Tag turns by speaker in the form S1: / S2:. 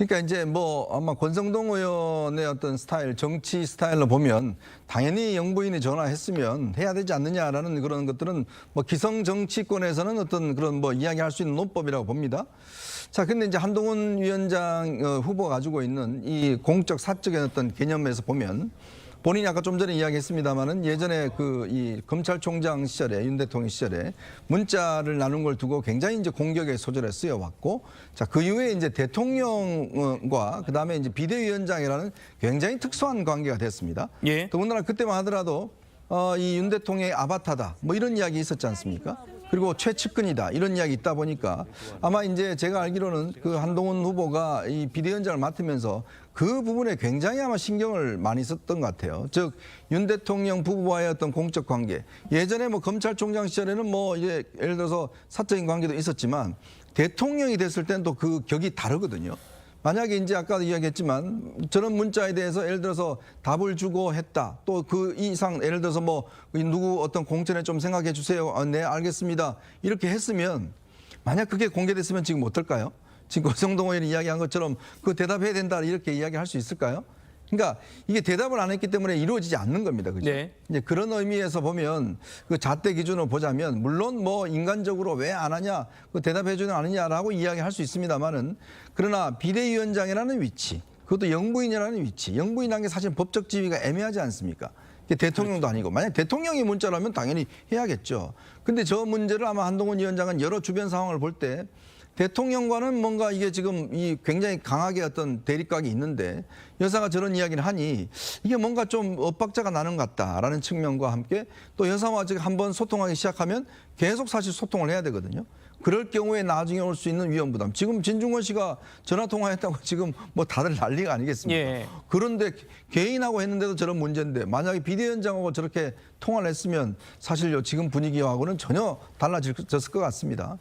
S1: 그러니까 이제 뭐 아마 권성동 의원의 어떤 스타일, 정치 스타일로 보면 당연히 영부인이 전화했으면 해야 되지 않느냐라는 그런 것들은 뭐 기성 정치권에서는 어떤 그런 뭐 이야기할 수 있는 논법이라고 봅니다. 자, 근데 이제 한동훈 위원장 후보가 가지고 있는 이 공적 사적인 어떤 개념에서 보면 본인이 아까 좀 전에 이야기했습니다마는 예전에 이 검찰총장 시절에 윤 대통령 시절에 문자를 나눈 걸 두고 굉장히 이제 공격의 소절에 쓰여왔고, 자, 그 이후에 이제 대통령과 그 다음에 이제 비대위원장이라는 굉장히 특수한 관계가 됐습니다.
S2: 예.
S1: 더군다나 그때만 하더라도 이 윤 대통령의 아바타다 뭐 이런 이야기 있었지 않습니까? 그리고 최측근이다 이런 이야기 있다 보니까 아마 이제 제가 알기로는 그 한동훈 후보가 이 비대위원장을 맡으면서 그 부분에 굉장히 아마 신경을 많이 썼던 것 같아요. 즉 윤 대통령 부부와의 어떤 공적 관계, 예전에 뭐 검찰총장 시절에는 뭐 이제 예를 들어서 사적인 관계도 있었지만 대통령이 됐을 때는 또 그 격이 다르거든요. 만약에 이제 아까도 이야기했지만 저런 문자에 대해서 예를 들어서 답을 주고 했다. 또 그 이상 예를 들어서 뭐 누구 어떤 공천에 좀 생각해 주세요. 네, 알겠습니다. 이렇게 했으면 만약 그게 공개됐으면 지금 어떨까요? 지금 권성동 의원이 이야기한 것처럼 그 대답해야 된다 이렇게 이야기할 수 있을까요? 그러니까 이게 대답을 안 했기 때문에 이루어지지 않는 겁니다. 그죠?
S2: 네.
S1: 이제 그런 의미에서 보면 그 잣대 기준으로 보자면 물론 뭐 인간적으로 왜 안 하냐, 그 대답해주는 않느냐라고 이야기할 수 있습니다만은 그러나 비대위원장이라는 위치, 그것도 영부인이라는 위치, 영부인이라는 게 사실 법적 지위가 애매하지 않습니까? 대통령도 아니고 만약 대통령이 문자라면 당연히 해야겠죠. 근데 저 문제를 아마 한동훈 위원장은 여러 주변 상황을 볼 때 대통령과는 뭔가 이게 지금 이 굉장히 강하게 어떤 대립각이 있는데 여사가 저런 이야기를 하니 이게 뭔가 좀 엇박자가 나는 것 같다라는 측면과 함께 또 여사와 지금 한번 소통하기 시작하면 계속 사실 소통을 해야 되거든요. 그럴 경우에 나중에 올 수 있는 위험 부담. 지금 진중권 씨가 전화 통화했다고 지금 뭐 다들 난리가 아니겠습니까?
S2: 예.
S1: 그런데 개인하고 했는데도 저런 문제인데 만약에 비대위원장하고 저렇게 통화를 했으면 사실요 지금 분위기하고는 전혀 달라졌을 것 같습니다.